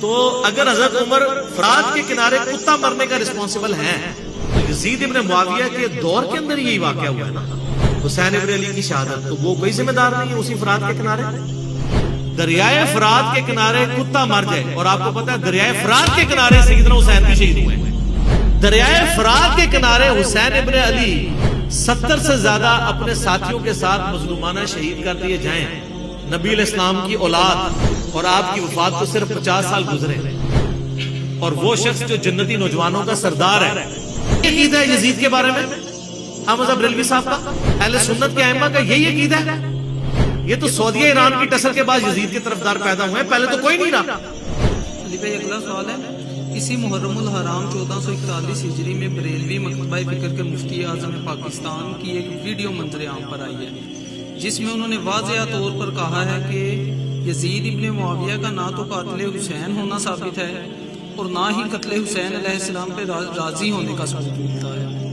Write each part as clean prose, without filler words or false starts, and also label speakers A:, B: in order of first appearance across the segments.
A: تو اگر حضرت عمر فرات کے کنارے کتا مرنے کا رسپانسبل ہیں تو یزید ابن معاویہ کے دور کے اندر یہی واقعہ ہوا ہے نا، حسین ابن علی کی شہادت، تو وہ کوئی ذمہ دار نہیں ہے اسی فرات کے کنارے؟ دریائے فرات کے کنارے کتا مر جائے، اور آپ کو پتا ہے دریائے فرات کے کنارے سیدنا حسین بھی شہید ہوئے ہیں۔ دریائے فرات کے کنارے حسین ابن علی 70 سے زیادہ اپنے ساتھیوں کے ساتھ مظلومانہ شہید کر دیے جائیں، نبی علیہ السلام کی اولاد، اور آپ کی وفات کو صرف 50 سال گزرے، اور وہ شخص جو جنتی نوجوانوں کا سردار ہے، یہ عقیدہ ہے یزید کے بارے میں احمد بریلوی صاحب کا، اہل سنت کے ائمہ کا یہی عقیدہ ہے؟ یہ تو سعودیہ ایران کی ٹسل کے بعد یزید کے طرفدار پیدا ہوئے ہیں، پہلے تو کوئی نہیں رہا۔
B: علی بھائی اگلا سوال ہے، اسی محرم الحرام 1441 ہجری میں بریلوی مکتبہ فکر کے مفتی اعظم پاکستان کی ایک ویڈیو منظر عام پر آئی ہے، جس میں انہوں نے واضح طور پر کہا ہے کہ یزید ابن معاویہ کا نہ تو قاتل حسین ہونا ثابت ہے اور نہ ہی قتل حسین علیہ السلام پہ راضی ہونے کا ثبوت ملتا ہے۔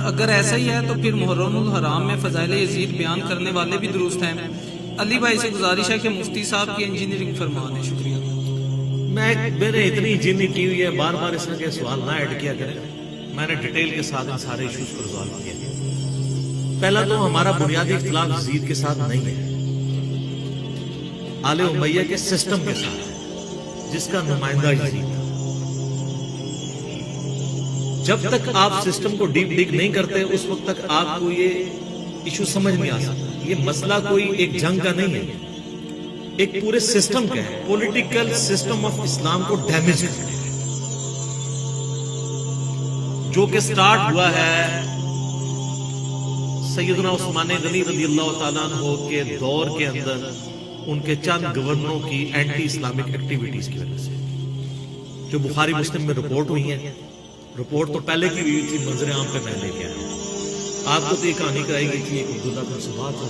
B: اگر ایسا ہی ہے تو پھر محرم الحرام میں فضائل یزید بیان کرنے والے بھی درست ہیں۔ علی بھائی سے گزارش ہے کہ مفتی صاحب کی انجینئرنگ فرمائیں۔ شکریہ۔
A: میں نے اتنی انجینئرنگ کی ہوئی ہے، بار بار اس طرح کے سوال نہ ایڈ کیا کریں، میں نے ڈیٹیل کے ساتھ ان سارے ایشوز کو ریزالو کیا۔ پہلا تو ہمارا بنیادی اختلاف یزید کے ساتھ نہیں ہے، آل امیہ کے سسٹم کے ساتھ ہے جس کا نمائندہ یزید تھا۔ جب تک آپ سسٹم کو ڈیپ ڈگ نہیں کرتے اس وقت تک آپ کو یہ ایشو سمجھ نہیں آ سکتا۔ یہ مسئلہ کوئی ایک جنگ کا نہیں ہے، ایک پورے سسٹم کا ہے، پولیٹیکل سسٹم آف اسلام کو ڈیمیج کرنے کا، جو کہ سٹارٹ ہوا ہے سیدنا عثمان غنی رضی اللہ تعالیٰ عنہ کے دور کے اندر ان کے چند گورنروں کی اینٹی اسلامک ایکٹیویٹیز کی وجہ سے، جو بخاری مسلم میں رپورٹ ہوئی ہیں۔ رپورٹ تو پہلے کی ہوئی تھی، منظر عام پہ میں لے کے آیا۔ آپ کو تو یہ کہانی کرائی گئی تھی، ایک عبداللہ بن سبا تھا،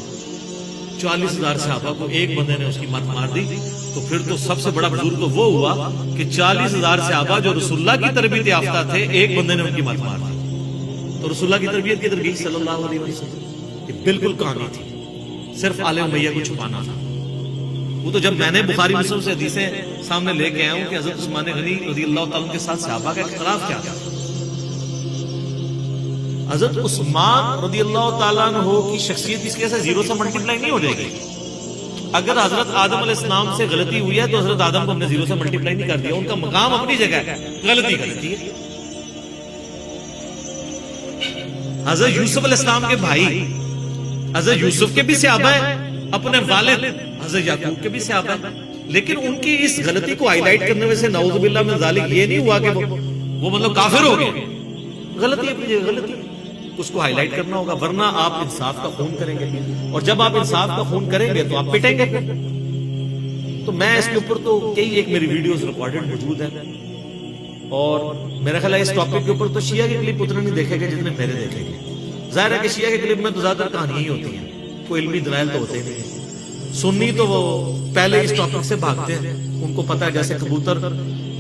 A: 40,000 صحابہ کو ایک بندے نے اس کی مت مار دی، تو پھر تو سب سے بڑا بزرگ تو وہ ہوا کہ 40,000 صحابہ جو رسول اللہ کی تربیت یافتہ تھے، ایک بندے نے ان کی مت مار دی۔ تو رسول اللہ کی تربیت کی تربیت صلی اللہ علیہ وسلم یہ بالکل کہانی تھی، صرف آل امیہ کو چھپانا تھا۔ وہ تو جب میں نے بخاری مسلم سے حدیثیں سامنے لے کے آیا ہوں کہ حضرت عثمان غنی رضی اللہ تعالیٰ کے ساتھ صحابہ کا اختلاف کیا تھا، حضرت عثمان رضی اللہ تعالیٰ عنہ کی شخصیت اس کے سے زیرو سے ملٹیپلائی نہیں ہو جائے گی۔ اگر حضرت آدم علیہ السلام سے غلطی ہوئی ہے تو حضرت آدم کو ہم نے زیرو سے ملٹیپلائی نہیں کر دیا، ان کا مقام اپنی جگہ ہے، غلطی غلطی ہے۔ حضرت یوسف علیہ السلام کے بھائی حضرت یوسف کے بھی صحابہ ہیں، اپنے والد حضرت یعقوب کے بھی صحابہ ہیں، لیکن ان کی اس غلطی کو ہائی لائٹ کرنے سے نعوذ باللہ من ذالک یہ نہیں ہوا کہ وہ مطلب کافر ہو گئے۔ غلطی اپنی جگہ غلطی، اس کو ہائی لائٹ کرنا ہوگا، ورنہ آپ انصاف کا خون کریں گے، اور جب آپ انصاف کا خون کریں گے تو آپ پٹیں گے۔ تو میں اس کے اوپر تو کئی ایک میری ویڈیوز ریکارڈڈ موجود ہیں، اور میرا خیال ہے اس ٹاپک کے اوپر تو شیعہ کے کلپ اتنے نہیں دیکھے گئے جتنے میرے دیکھے گئے۔ ظاہر ہے کہ شیعہ کے کلپ میں تو زیادہ تر کہانیاں ہی ہوتی ہیں، کوئی علمی دلائل تو ہوتے نہیں ہیں۔ سنی تو وہ پہلے اس ٹاپک سے بھاگتے ہیں، ان کو پتہ ہے جیسے کبوتر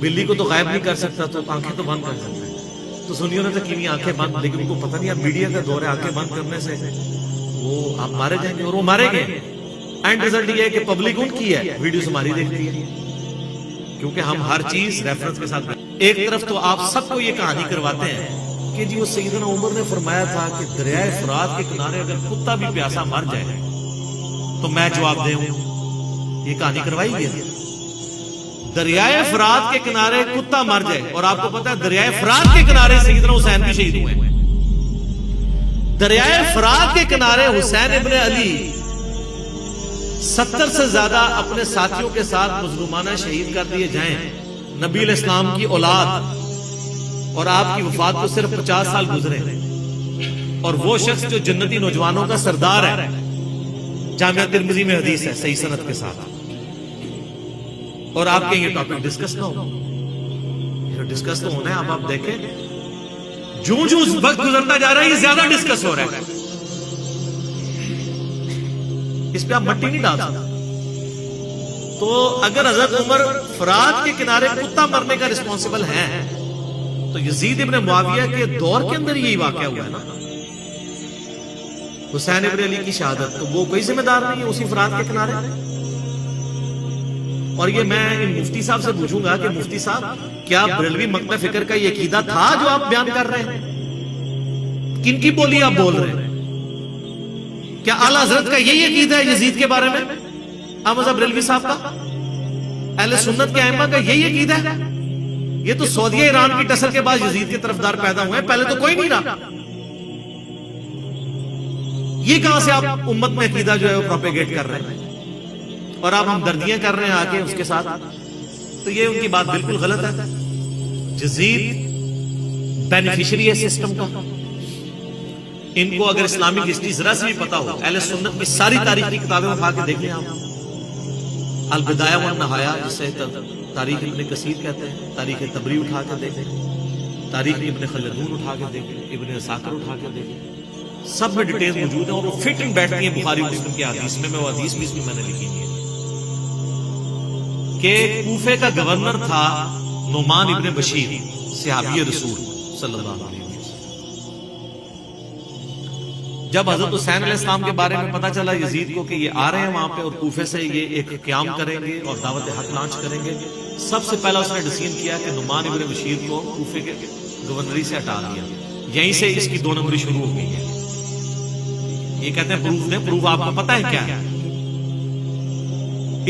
A: بلی کو تو غائب نہیں کر سکتا تو آنکھیں تو بند کر سکتا ہے، تو سنیوں نے تو کی آنکھیں بند، لیکن ان کو پتہ نہیں اب میڈیا کا دور ہے، آنکھیں بند کرنے سے وہ آپ مارے جائیں گے، اور وہ مارے گئے۔ اینڈ رزلٹ یہ ہے کہ پبلک ان کی ہے، ویڈیوز ہماری دیکھتی ہے، کیونکہ ہم ہر چیز ریفرنس کے ساتھ۔ ایک طرف تو آپ سب کو یہ کہانی کرواتے ہیں کہ جی وہ سیدنا عمر نے فرمایا تھا کہ دریائے فرات کے کنارے اگر کتا بھی پیاسا مر جائے تو میں جواب دے ہوں، یہ کہانی کروائی گئی۔ دریائے فرات کے کنارے کتا مر جائے، اور آپ کو پتا ہے دریائے فرات کے کنارے سیدنا حسین بھی شہید ہوئے ہیں۔ دریائے فرات کے کنارے حسین ابن علی 70 سے زیادہ اپنے ساتھیوں کے ساتھ مظلومانہ شہید کر دیے جائیں، نبی علیہ السلام کی اولاد، اور آپ کی وفات کو صرف 50 سال گزرے، اور وہ شخص جو جنتی نوجوانوں کا سردار ہے، جامعہ ترمذی میں حدیث ہے صحیح سند کے ساتھ، اور آپ کے یہ ٹاپک ڈسکس نہ ہو، یہ ڈسکس تو ہونا ہے۔ اب آپ دیکھیں جو وقت گزرتا جا رہا ہے یہ زیادہ ڈسکس ہو رہا ہے، اس پہ آپ مٹی نہیں ڈال سکتے۔ تو اگر حضرت عمر فرات کے کنارے کتا مرنے کا رسپانسبل ہیں تو یزید ابن معاویہ کے دور کے اندر یہی واقعہ ہوا ہے نا، حسین ابن علی کی شہادت، تو وہ کوئی ذمہ دار نہیں ہے اسی فرات کے کنارے؟ اور یہ میں ان مفتی صاحب سے پوچھوں گا کہ مفتی صاحب کیا بریلوی مکتب فکر کا یہ عقیدہ تھا جو آپ بیان کر رہے ہیں؟ کن کی بولی آپ بول رہے ہیں؟ کیا اعلی حضرت کا یہی عقیدہ ہے یزید کے بارے میں؟ احمد بریلوی صاحب کا، اہل سنت کے ائمہ کا یہی عقیدہ ہے؟ یہ تو سعودیہ ایران کی ٹسل کے بعد یزید کے طرفدار پیدا ہوئے ہیں، پہلے تو کوئی نہیں رہا۔ یہ کہاں سے آپ امت میں عقیدہ جو ہے وہ پروپیگیٹ کر رہے ہیں اور آپ ہمدردیاں کر رہے ہیں آگے اس کے ساتھ؟ تو یہ ان کی بات بالکل غلط ہے۔ یزید بینیفیشری ہے سسٹم کا۔ ان کو اگر اسلامک ہسٹری ذرا سے بھی پتا ہو، اہل سنت کی ساری تاریخ کی کتابیں اٹھا کے دیکھیں آپ، البدایہ والنہایہ جسے تاریخ ابن کثیر کہتے ہیں، تاریخ طبری اٹھا کے دیکھیں، تاریخ ابن خلدون اٹھا کے دیکھیں، ابن عساکر اٹھا کے دیکھیں، سب میں ڈیٹیل موجود ہیں اور وہ فٹنگ بیٹھتی ہیں بخاری مسلم کی حدیث میں وہ حدیث بھی میں نے لکھی ہے کہ کوفے کا گورنر تھا نعمان ابن بشیر، صحابی رسول صلی اللہ علیہ وسلم۔ جب حضرت حسین علیہ السلام کے بارے میں پتا چلا یزید کو کہ یہ آ رہے ہیں وہاں پہ اور کوفے سے یہ ایک قیام کریں گے اور دعوت حق لانچ کریں گے، سب سے پہلا اس نے ڈیسیژن کیا کہ نعمان ابن بشیر کو کوفے کے گورنری سے ہٹا دیا۔ یہیں سے اس کی 2 نمبری شروع ہو گئی ہے۔ یہ کہتے ہیں پروف دیں، پروف آپ کو پتا ہے کیا ہے؟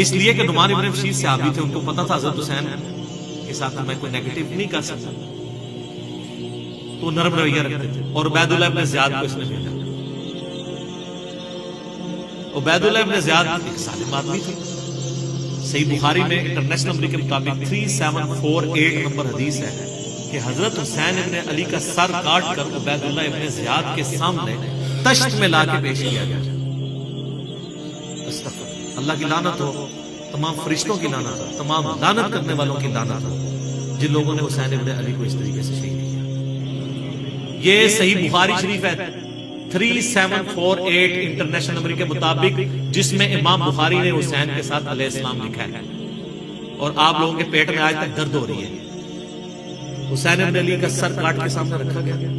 A: اس لیے کہ نعمان ابن بشیر صحابی تھے، ان کو پتا تھا حضرت حسین کے ساتھ میں کوئی نیگیٹو نہیں کر سکتا، تو نرم رویہ رکھتے تھے۔ اور عبید اللہ ابن زیاد کو اس نے بھیجا۔ عبید اللہ ابن زیاد ایک ظالم آدمی تھے۔ صحیح بخاری میں انٹرنیشنل نمبر کے مطابق 3748 نمبر حدیث ہے کہ حضرت حسین ابن علی کا سر کاٹ کر عبید اللہ ابن زیاد کے سامنے تشت میں لا کے پیش کیا گیا۔ استغفر اللہ کی لعنت ہو، تمام فرشتوں کی لعنت ہو، تمام لعنت کرنے والوں کی لعنت ہو جن لوگوں نے حسین ابن علی کو اس طریقے سے شہید کیا۔ یہ صحیح بخاری شریف ہے 3748 انٹرنیشنل نمبر کے مطابق، جس میں امام بخاری نے حسین کے ساتھ علیہ السلام لکھا ہے، اور آپ لوگوں کے پیٹ میں آج تک درد ہو رہی ہے۔ حسین ابن علی کا سر کاٹ کے سامنے رکھا گیا،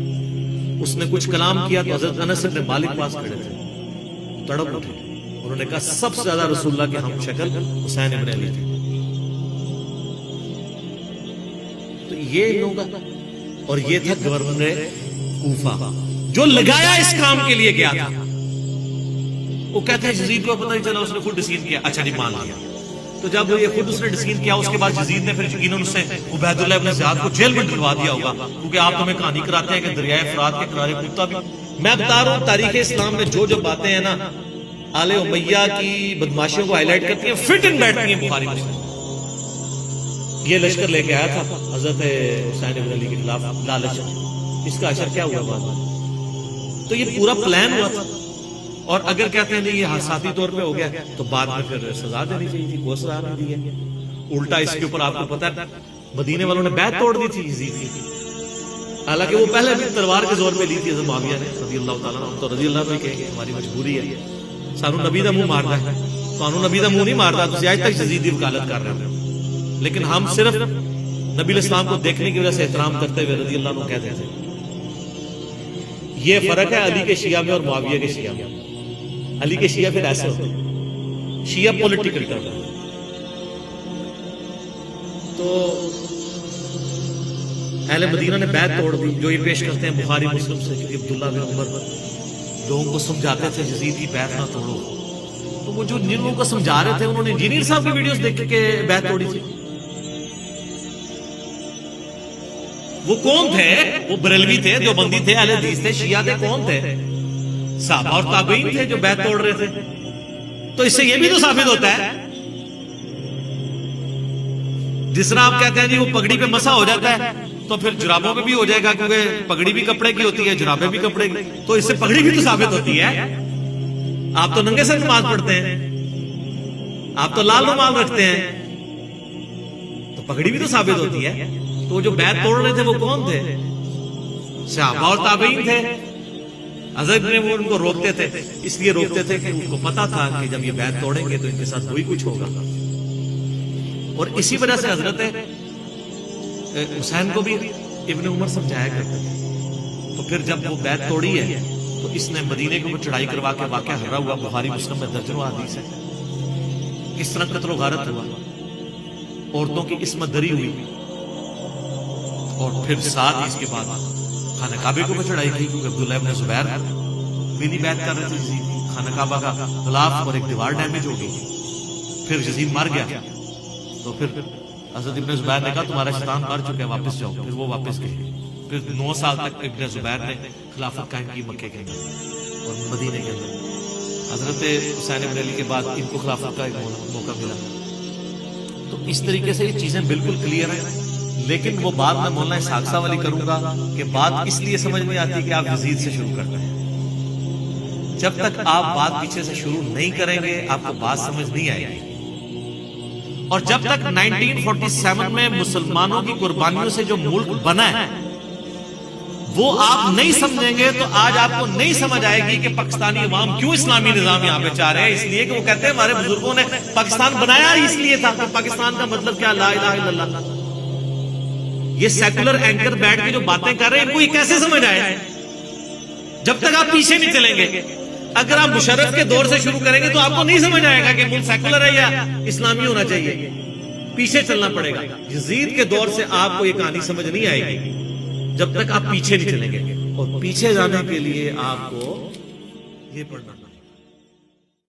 A: اس نے کچھ کلام کیا تو حضرت انس بن مالک پاس کھڑے تھے، تڑپ اٹھے، انہوں نے کہا سب سے زیادہ رسول اللہ کے ہم شکل حسین ابن علی تھے۔ تو یہ لوگ، اور یہ تھا گورنر کوفہ جو لگایا اس کام کے لیے گیا تھا۔ وہ کہتے ہیں یزید کو پتہ نہیں چلا، اس نے خود ڈیسیژن کیا، اچھا جی مان لیا۔ تو جب یہ خود اس نے ڈیسیژن کیا، اس کے بعد یزید نے پھر یقیناً اس سے عبید اللہ ابن زیاد کو جیل میں ڈلوا دیا ہوگا، کیونکہ آپ تمہیں کہانی کراتے ہیں کہ دریائے فرات کے کنارے کتا بھی۔ میں بتا رہا ہوں تاریخ اسلام میں جو باتیں ہیں نا آل امیہ کی بدماشیوں کو ہائی لائٹ کرتی ہیں، فٹ ان بیٹھتی ہیں بخاری مسلم۔ یہ لشکر لے کے آیا تھا حضرت حسین ابن علی کے خلاف لالچ، اس کا اثر کیا ہوا بعد میں؟ تو یہ پورا پلان ہوا تھا، اور اگر کہتے ہیں یہ حادثاتی طور پہ ہو گیا تو بعد میں پھر سزا دینی چاہیے تھی، کوئی سزا نہیں دی ہے۔ الٹا اس کے اوپر آپ کو پتا ہے مدینے والوں نے بیعت توڑ دی تھی یزید کی، حالانکہ وہ پہلے بھی تلوار کے زور پہ لی تھی حضرت معاویہ نے رضی اللہ تعالیٰ عنہ۔ تو رضی اللہ عنہ کہ ہماری مجبوری ہے، سانو نبی دا منہ مارنا ہے، تو نبی دا منہ نہیں مارتا، تو آج تک یزید کی وکالت کر رہے ہیں، لیکن ہم صرف نبی علیہ السلام کو دیکھنے کی وجہ سے احترام کرتے ہوئے رضی اللہ عنہ کہتے تھے۔ یہ فرق ہے علی کے شیعہ میں اور معاویہ کے شیعہ میں۔ علی کے شیعہ پھر ایسے ہوتے ہیں، شیعہ پولیٹیکل کرتے ہیں۔ تو اہل مدینہ نے بیعت توڑ دی، جو یہ پیش کرتے ہیں بخاری مسلم سے کہ عبداللہ بن عمر لوگوں کو سمجھاتے تھے یزید کی بیعت نہ توڑو، تو وہ جو جن لوگوں کو سمجھا رہے تھے انہوں نے انجینئر صاحب کی ویڈیوز دیکھ کے بیعت توڑی تھی۔ وہ کون تھے؟ وہ بریلوی تھے، دیوبندی تھے، اہل حدیث تھے، شیعہ تھے، کون تھے؟ صحابہ اور تابعین تھے جو بیعت توڑ رہے تھے۔ تو اس سے یہ بھی تو ثابت ہوتا ہے، جس طرح آپ کہتے ہیں جی وہ پگڑی پہ مسا ہو جاتا ہے تو پھر جرابوں پہ بھی ہو جائے گا، کیونکہ پگڑی بھی کپڑے کی ہوتی ہے، جرابیں بھی کپڑے کی، تو اس سے پگڑی بھی تو ثابت ہوتی ہے۔ آپ تو ننگے سر نماز پڑھتے ہیں، آپ تو لال رومال رکھتے ہیں، تو پگڑی بھی تو ثابت ہوتی ہے۔ تو جو بیعت توڑ رہے تھے وہ کون تھے؟ صحابہ اور تابعین تھے۔ حضرت نے وہ ان کو روکتے تھے، اس لیے روکتے تھے کہ ان کو پتا تھا کہ جب یہ بیعت توڑیں گے تو ان کے ساتھ وہی کچھ ہوگا، اور اسی وجہ سے حضرت حسین کو بھی ابن عمر سمجھایا کرتے تھے۔ تو پھر جب وہ بیعت توڑی ہے تو اس نے مدینے کے اوپر چڑھائی کروا کے واقعہ ہرا ہوا، بخاری مسلم میں درجنوں حدیث ہے کس طرح قتل و غارت ہوا۔ عورتوں کی عصمت دری ہوئی، اور پھر ساتھ ہی اس کے بعد خانہ کعبے کو چڑھائی گئی، کیونکہ عبداللہ ابن زبیر بھی نہیں بیعت کر رہے تھے خانہ کعبہ کا غلاف، اور ایک دیوار ڈیمیج ہو گئی، پھر یزید مر گیا، تو پھر حضرت ابن زبیر نے کہا تمہارا شیطان مر چکا ہے، واپس جاؤ، پھر وہ واپس گئے، پھر 9 سال تک ابن زبیر نے خلافت قائم کی مکے کے اندر اور مدینے کے اندر۔ حضرت حسین بن علی کے بعد ان کو خلافت کا ایک موقع ملا۔ تو اس طریقے سے یہ چیزیں بالکل کلیئر ہیں، لیکن وہ بات میں مولانا اسحاق صاحب والی کروں گا کہ بات اس لیے سمجھ میں آتی ہے کہ آپ یزید سے شروع کرتے ہیں۔ جب تک آپ بات پیچھے سے شروع نہیں کریں گے آپ کو بات سمجھ نہیں آئے گی، اور جب تک 1947 میں مسلمانوں کی قربانیوں سے جو ملک بنا ہے وہ آپ نہیں سمجھیں گے تو آج آپ کو نہیں سمجھ آئے گی کہ پاکستانی عوام کیوں اسلامی نظام یہاں پہ چاہ رہے ہیں۔ اس لیے کہ وہ کہتے ہیں ہمارے بزرگوں نے پاکستان بنایا اس لیے تھا کہ پاکستان کا مطلب کیا، لا الہ الا اللہ۔ یہ سیکولر اینکر بیٹھ کے جو باتیں کر رہے ہیں ان کو یہ کیسے سمجھ آئے جب تک آپ پیچھے نہیں چلیں گے؟ اگر آپ مشرف کے دور سے شروع کریں گے تو آپ کو نہیں سمجھ آئے گا کہ ملک سیکولر ہے یا اسلامی ہونا چاہیے، پیچھے چلنا پڑے گا۔ یزید کے دور سے آپ کو یہ کہانی سمجھ نہیں آئے گی جب تک آپ پیچھے نہیں چلیں گے، اور پیچھے جانے کے لیے آپ کو یہ پڑھنا